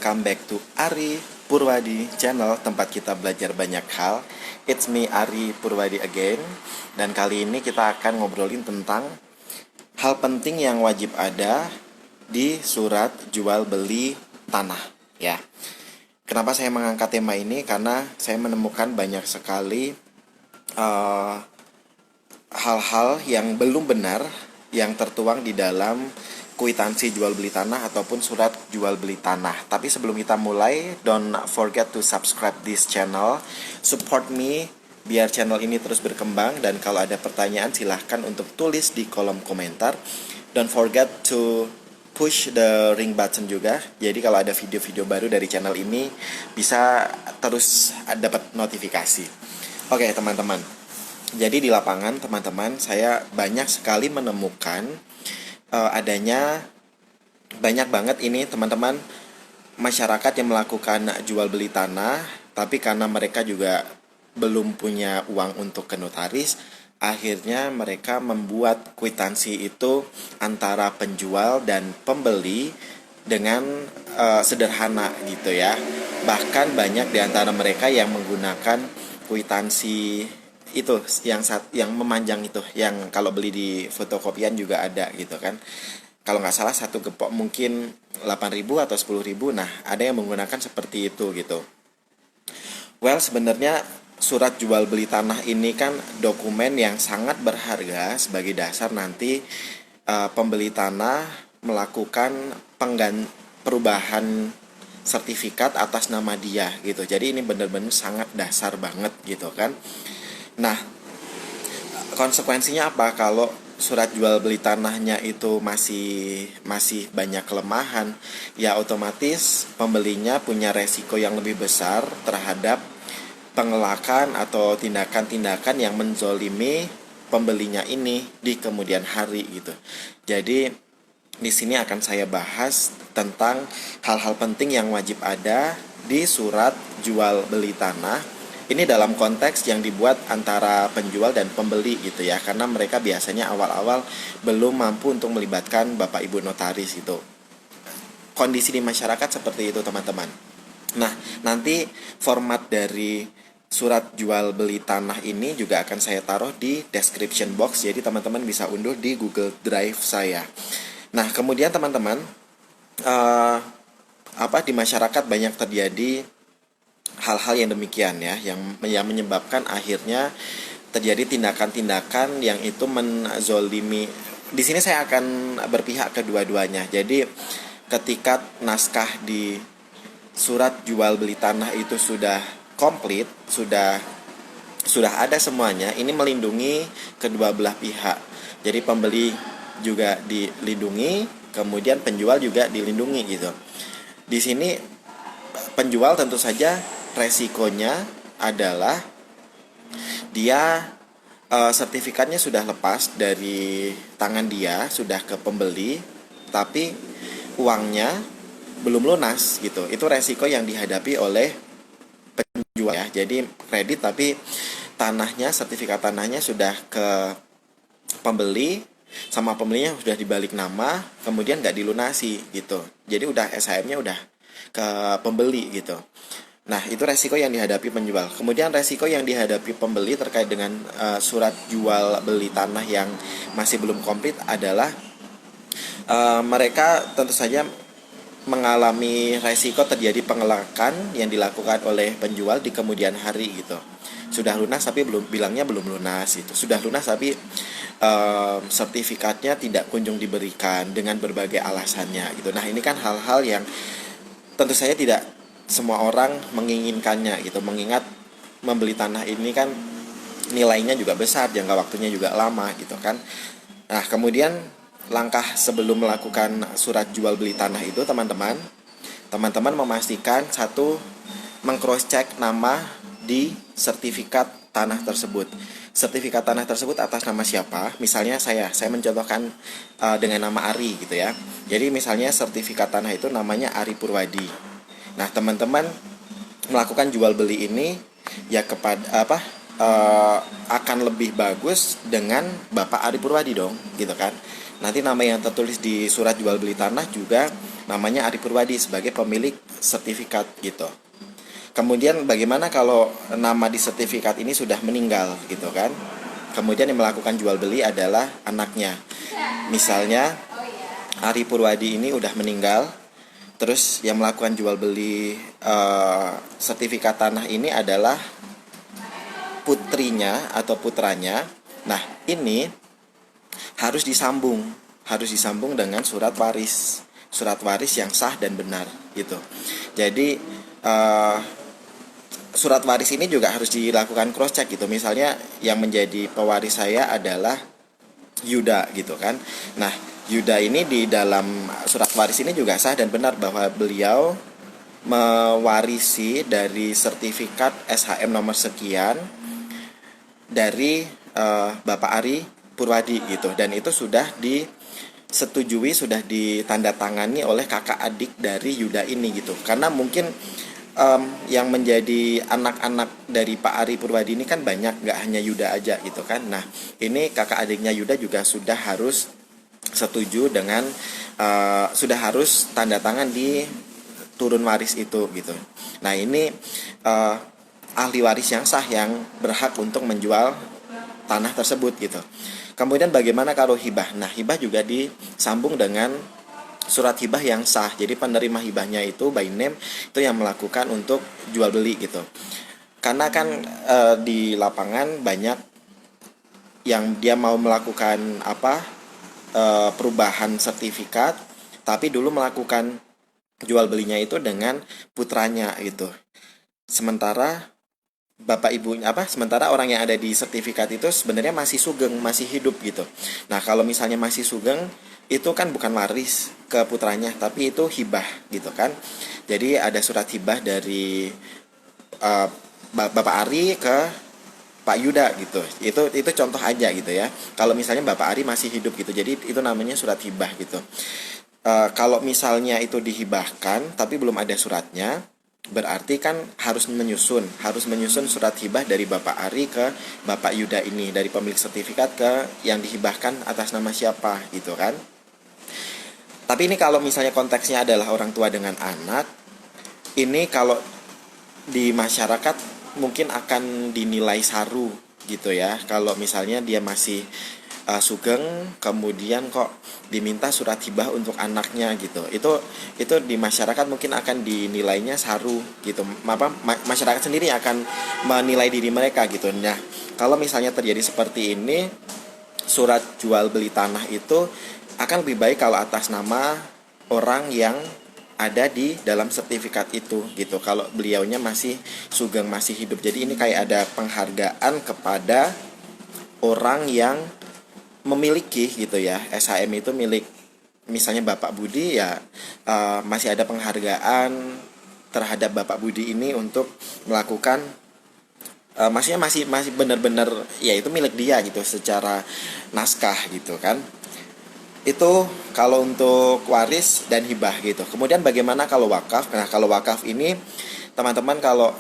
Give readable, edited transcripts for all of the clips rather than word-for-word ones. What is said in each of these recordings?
welcome back to Ari Purwadi channel, tempat kita belajar banyak hal. It's me Ari Purwadi again. Dan kali ini kita akan ngobrolin tentang hal penting yang wajib ada di surat jual beli tanah, ya. Kenapa saya mengangkat tema ini? Karena saya menemukan banyak sekali hal-hal yang belum benar yang tertuang di dalam kwitansi jual beli tanah ataupun surat jual beli tanah. Tapi sebelum kita mulai, don't forget to subscribe this channel, support me biar channel ini terus berkembang. Dan kalau ada pertanyaan silahkan untuk tulis di kolom komentar. Don't forget to push the ring button juga. Jadi kalau ada video-video baru dari channel ini bisa terus dapat notifikasi. Oke teman-teman, jadi di lapangan teman-teman, saya banyak sekali menemukan adanya banyak banget ini teman-teman masyarakat yang melakukan jual beli tanah, tapi karena mereka juga belum punya uang untuk ke notaris, akhirnya mereka membuat kwitansi itu antara penjual dan pembeli dengan sederhana gitu ya. Bahkan banyak di antara mereka yang menggunakan kwitansi itu yang memanjang itu, yang kalau beli di fotokopian juga ada gitu kan. Kalau nggak salah satu gepok mungkin 8.000 atau 10.000. Nah, ada yang menggunakan seperti itu gitu. Well, sebenarnya surat jual beli tanah ini kan dokumen yang sangat berharga sebagai dasar nanti pembeli tanah melakukan perubahan sertifikat atas nama dia gitu. Jadi ini benar-benar sangat dasar banget gitu kan. Nah, konsekuensinya apa kalau surat jual beli tanahnya itu masih banyak kelemahan? Ya otomatis pembelinya punya resiko yang lebih besar terhadap pengelakan atau tindakan-tindakan yang menzolimi pembelinya ini di kemudian hari gitu. Jadi di sini akan saya bahas tentang hal-hal penting yang wajib ada di surat jual beli tanah. Ini dalam konteks yang dibuat antara penjual dan pembeli gitu ya, karena mereka biasanya awal-awal belum mampu untuk melibatkan Bapak Ibu notaris itu. Kondisi di masyarakat seperti itu teman-teman. Nah, nanti format dari surat jual beli tanah ini juga akan saya taruh di description box, jadi teman-teman bisa unduh di Google Drive saya. Nah, kemudian teman-teman, di masyarakat banyak terjadi hal-hal yang demikian ya, yang menyebabkan akhirnya terjadi tindakan-tindakan yang itu menzolimi. Di sini saya akan berpihak kedua-duanya. Jadi ketika naskah di surat jual beli tanah itu sudah komplit, sudah ada semuanya, ini melindungi kedua belah pihak. Jadi pembeli juga dilindungi, kemudian penjual juga dilindungi gitu. Di sini penjual tentu saja resikonya adalah dia sertifikatnya sudah lepas dari tangan dia, sudah ke pembeli, tapi uangnya belum lunas gitu. Itu resiko yang dihadapi oleh penjual ya. Jadi kredit tapi sertifikat tanahnya sudah ke pembeli, sama pembelinya sudah dibalik nama, kemudian nggak dilunasi gitu. Jadi udah SHM-nya udah ke pembeli gitu. Nah, itu resiko yang dihadapi penjual. Kemudian resiko yang dihadapi pembeli terkait dengan surat jual beli tanah yang masih belum komplit adalah mereka tentu saja mengalami resiko terjadi pengelakan yang dilakukan oleh penjual di kemudian hari gitu. Sudah lunas tapi bilangnya belum lunas gitu. Sudah lunas tapi sertifikatnya tidak kunjung diberikan dengan berbagai alasannya gitu. Nah, ini kan hal-hal yang tentu saja tidak semua orang menginginkannya gitu, mengingat membeli tanah ini kan nilainya juga besar, jangka waktunya juga lama gitu kan. Nah, kemudian langkah sebelum melakukan surat jual beli tanah itu teman-teman memastikan satu, meng-cross check nama di sertifikat tanah tersebut. Sertifikat tanah tersebut atas nama siapa? Misalnya saya mencontohkan dengan nama Ari gitu ya. Jadi misalnya sertifikat tanah itu namanya Ari Purwadi. Nah, teman-teman melakukan jual beli ini ya akan lebih bagus dengan Bapak Ari Purwadi dong, gitu kan. Nanti nama yang tertulis di surat jual beli tanah juga namanya Ari Purwadi sebagai pemilik sertifikat gitu. Kemudian bagaimana kalau nama di sertifikat ini sudah meninggal gitu kan? Kemudian yang melakukan jual beli adalah anaknya. Misalnya Ari Purwadi ini udah meninggal, terus yang melakukan jual beli sertifikat tanah ini adalah putrinya atau putranya. Nah, ini harus disambung dengan surat waris yang sah dan benar gitu. Jadi surat waris ini juga harus dilakukan cross check gitu. Misalnya yang menjadi pewaris saya adalah Yuda gitu kan. Nah, Yuda ini di dalam surat waris ini juga sah dan benar bahwa beliau mewarisi dari sertifikat SHM nomor sekian dari Bapak Ari Purwadi gitu. Dan itu sudah disetujui, sudah ditandatangani oleh kakak adik dari Yuda ini gitu. Karena mungkin yang menjadi anak-anak dari Pak Ari Purwadi ini kan banyak, nggak hanya Yuda aja gitu kan. Nah, ini kakak adiknya Yuda juga sudah harus setuju dengan sudah harus tanda tangan di turun waris itu gitu. Nah, ini ahli waris yang sah yang berhak untuk menjual tanah tersebut gitu. Kemudian bagaimana kalau hibah? Nah, hibah juga disambung dengan surat hibah yang sah. Jadi penerima hibahnya itu by name itu yang melakukan untuk jual beli gitu. Karena kan di lapangan banyak yang dia mau melakukan perubahan sertifikat, tapi dulu melakukan jual belinya itu dengan putranya gitu. Sementara sementara orang yang ada di sertifikat itu sebenarnya masih sugeng, masih hidup gitu. Nah, kalau misalnya masih sugeng, itu kan bukan waris ke putranya, tapi itu hibah gitu kan. Jadi ada surat hibah dari Bapak Ari ke Pak Yuda gitu. Itu contoh aja gitu ya. Kalau misalnya Bapak Ari masih hidup gitu, jadi itu namanya surat hibah gitu. Kalau misalnya itu dihibahkan tapi belum ada suratnya, berarti kan harus menyusun surat hibah dari Bapak Ari ke Bapak Yuda ini, dari pemilik sertifikat ke yang dihibahkan atas nama siapa gitu kan. Tapi ini kalau misalnya konteksnya adalah orang tua dengan anak, ini kalau di masyarakat mungkin akan dinilai saru gitu ya. Kalau misalnya dia masih sugeng, kemudian kok diminta surat hibah untuk anaknya gitu. Itu di masyarakat mungkin akan dinilainya saru gitu. Masyarakat sendiri akan menilai diri mereka gitu. Nah, kalau misalnya terjadi seperti ini, surat jual beli tanah itu akan lebih baik kalau atas nama orang yang ada di dalam sertifikat itu gitu. Kalau beliaunya masih sugeng, masih hidup. Jadi ini kayak ada penghargaan kepada orang yang memiliki gitu ya. SHM itu milik misalnya Bapak Budi ya, masih ada penghargaan terhadap Bapak Budi ini untuk melakukan maksudnya masih benar-benar ya itu milik dia gitu secara naskah gitu kan. Itu kalau untuk waris dan hibah gitu. Kemudian bagaimana kalau wakaf? Nah, kalau wakaf ini teman-teman kalau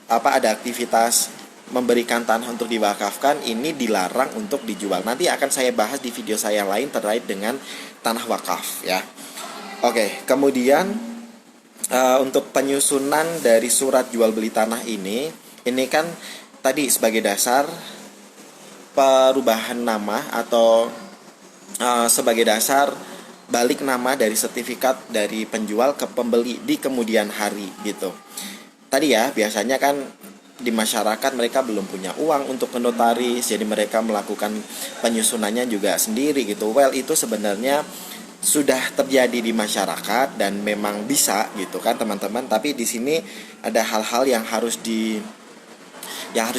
ada aktivitas memberikan tanah untuk diwakafkan, ini dilarang untuk dijual. Nanti akan saya bahas di video saya lain terkait dengan tanah wakaf ya. Oke, kemudian untuk penyusunan dari surat jual beli tanah ini kan tadi sebagai dasar perubahan nama atau sebagai dasar balik nama dari sertifikat dari penjual ke pembeli di kemudian hari gitu. Tadi ya biasanya kan di masyarakat mereka belum punya uang untuk ke notaris, jadi mereka melakukan penyusunannya juga sendiri gitu. Well, itu sebenarnya sudah terjadi di masyarakat dan memang bisa gitu kan teman-teman. Tapi di sini ada hal-hal yang harus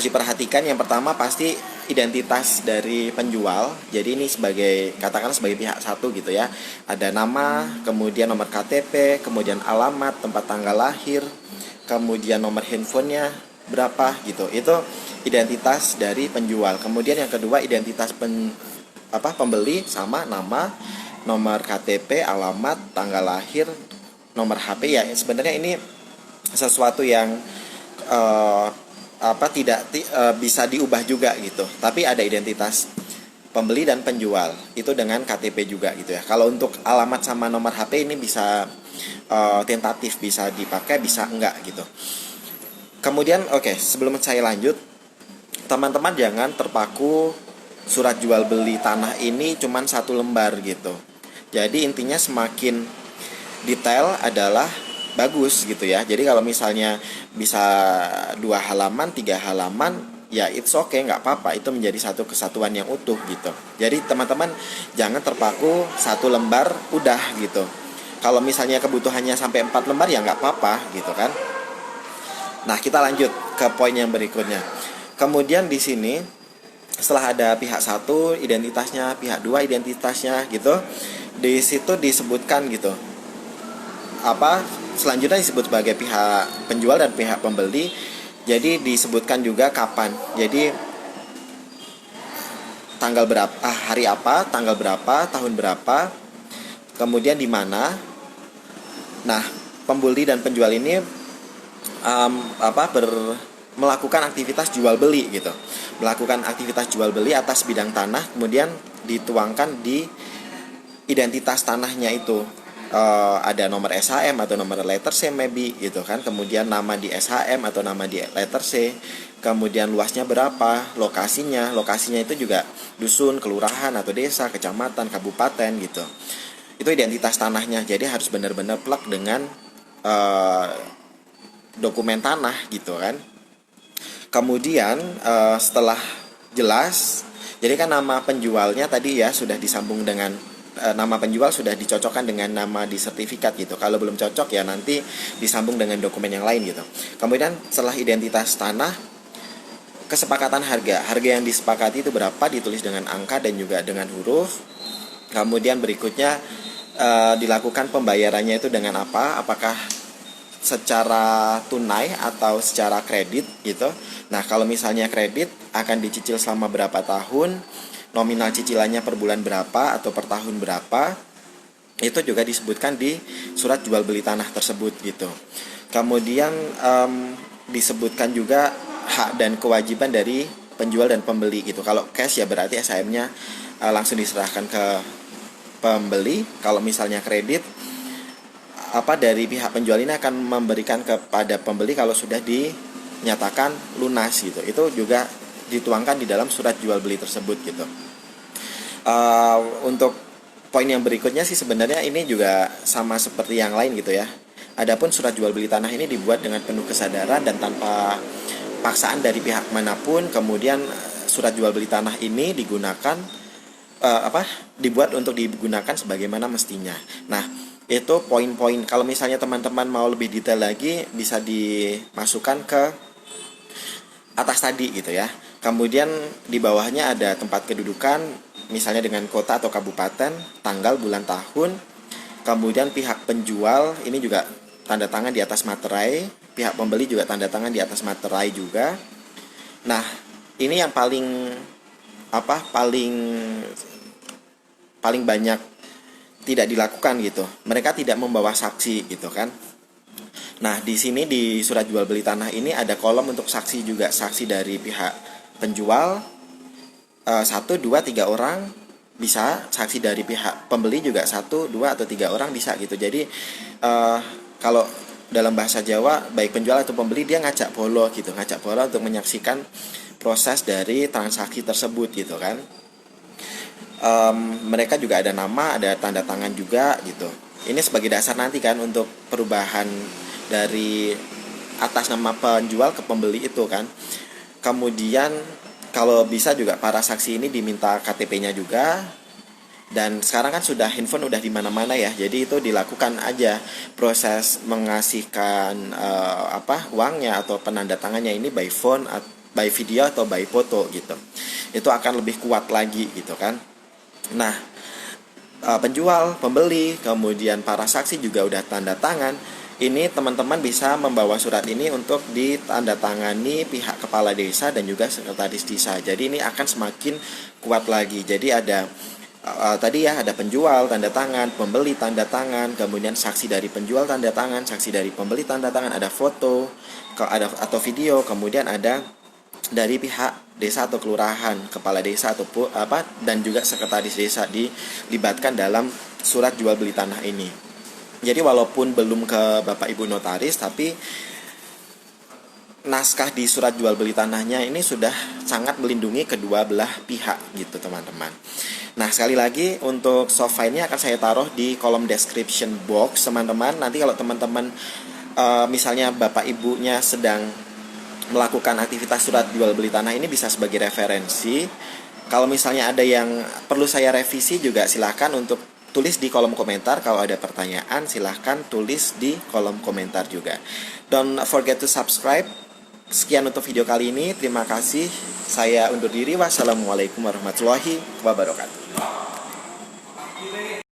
diperhatikan. Yang pertama pasti identitas dari penjual. Jadi ini katakan sebagai pihak satu gitu ya. Ada nama, kemudian nomor KTP, kemudian alamat, tempat tanggal lahir, kemudian nomor handphonenya berapa gitu. Itu identitas dari penjual. Kemudian yang kedua identitas pembeli sama nama, nomor KTP, alamat, tanggal lahir, nomor HP ya. Sebenarnya ini sesuatu yang tidak bisa diubah juga gitu. Tapi ada identitas pembeli dan penjual itu dengan KTP juga gitu ya. Kalau untuk alamat sama nomor HP ini bisa tentatif, bisa dipakai bisa enggak gitu. Kemudian sebelum saya lanjut, teman-teman jangan terpaku surat jual beli tanah ini cuman satu lembar gitu. Jadi intinya semakin detail adalah bagus gitu ya. Jadi kalau misalnya bisa 2 halaman, 3 halaman, ya it's okay, nggak apa-apa. Itu menjadi satu kesatuan yang utuh gitu. Jadi teman-teman jangan terpaku satu lembar udah gitu. Kalau misalnya kebutuhannya sampai 4 lembar ya nggak apa-apa gitu kan. Nah kita lanjut ke poin yang berikutnya. Kemudian di sini setelah ada pihak 1 identitasnya, pihak 2 identitasnya gitu, di situ disebutkan gitu selanjutnya disebut sebagai pihak penjual dan pihak pembeli. Jadi disebutkan juga kapan. Jadi tanggal berapa, hari apa, tanggal berapa, tahun berapa, kemudian di mana. Nah, pembeli dan penjual ini melakukan aktivitas jual beli gitu. Melakukan aktivitas jual beli atas bidang tanah, kemudian dituangkan di identitas tanahnya itu. Ada nomor SHM atau nomor letter C maybe gitu kan, kemudian nama di SHM atau nama di letter C, kemudian luasnya berapa, lokasinya itu juga dusun, kelurahan atau desa, kecamatan, kabupaten gitu. Itu identitas tanahnya. Jadi harus benar-benar plek dengan dokumen tanah gitu kan. Kemudian setelah jelas, jadi kan nama penjualnya tadi ya sudah disambung dengan nama penjual, sudah dicocokkan dengan nama di sertifikat gitu. Kalau belum cocok ya nanti disambung dengan dokumen yang lain gitu. Kemudian setelah identitas tanah, kesepakatan harga yang disepakati itu berapa, ditulis dengan angka dan juga dengan huruf. Kemudian berikutnya dilakukan pembayarannya itu dengan apa, apakah secara tunai atau secara kredit gitu. Nah kalau misalnya kredit akan dicicil selama berapa tahun, nominal cicilannya per bulan berapa atau per tahun berapa, itu juga disebutkan di surat jual beli tanah tersebut gitu. Kemudian disebutkan juga hak dan kewajiban dari penjual dan pembeli gitu. Kalau cash ya berarti SHM-nya langsung diserahkan ke pembeli. Kalau misalnya kredit, dari pihak penjual ini akan memberikan kepada pembeli kalau sudah dinyatakan lunas gitu. Itu juga dituangkan di dalam surat jual beli tersebut gitu. Untuk poin yang berikutnya sih sebenarnya ini juga sama seperti yang lain gitu ya. Adapun surat jual beli tanah ini dibuat dengan penuh kesadaran dan tanpa paksaan dari pihak manapun. Kemudian surat jual beli tanah ini digunakan dibuat untuk digunakan sebagaimana mestinya. Nah, itu poin-poin. Kalau misalnya teman-teman mau lebih detail lagi bisa dimasukkan ke atas tadi gitu ya. Kemudian di bawahnya ada tempat kedudukan, misalnya dengan kota atau kabupaten, tanggal, bulan, tahun. Kemudian pihak penjual ini juga tanda tangan di atas materai, pihak pembeli juga tanda tangan di atas materai juga. Nah, ini yang paling banyak tidak dilakukan gitu. Mereka tidak membawa saksi gitu kan. Nah, di sini di surat jual beli tanah ini ada kolom untuk saksi juga, saksi dari pihak penjual 1, 2, 3 orang bisa, saksi dari pihak pembeli juga 1, 2 atau 3 orang bisa gitu. Jadi kalau dalam bahasa Jawa baik penjual atau pembeli dia ngajak polo untuk menyaksikan proses dari transaksi tersebut gitu kan. Mereka juga ada nama, ada tanda tangan juga gitu. Ini sebagai dasar nanti kan untuk perubahan dari atas nama penjual ke pembeli itu kan. Kemudian kalau bisa juga para saksi ini diminta KTP-nya juga. Dan sekarang kan sudah handphone udah di mana-mana ya. Jadi itu dilakukan aja proses mengasihkan uangnya atau penandatangannya ini by phone, by video atau by foto gitu. Itu akan lebih kuat lagi gitu kan. Nah, penjual, pembeli, kemudian para saksi juga udah tanda tangan. Ini teman-teman bisa membawa surat ini untuk ditandatangani pihak kepala desa dan juga sekretaris desa. Jadi ini akan semakin kuat lagi. Jadi ada tadi ya ada penjual tanda tangan, pembeli tanda tangan, kemudian saksi dari penjual tanda tangan, saksi dari pembeli tanda tangan, ada foto, atau video, kemudian ada dari pihak desa atau kelurahan, kepala desa ataupun apa, dan juga sekretaris desa dilibatkan dalam surat jual beli tanah ini. Jadi walaupun belum ke Bapak Ibu notaris, tapi naskah di surat jual beli tanahnya ini sudah sangat melindungi kedua belah pihak gitu teman-teman. Nah, sekali lagi untuk soft file-nya akan saya taruh di kolom description box teman-teman. Nanti kalau teman-teman misalnya Bapak Ibunya sedang melakukan aktivitas surat jual beli tanah ini, bisa sebagai referensi. Kalau misalnya ada yang perlu saya revisi juga silahkan untuk tulis di kolom komentar. Kalau ada pertanyaan silahkan tulis di kolom komentar juga. Don't forget to subscribe. Sekian untuk video kali ini. Terima kasih. Saya undur diri. Wassalamualaikum warahmatullahi wabarakatuh.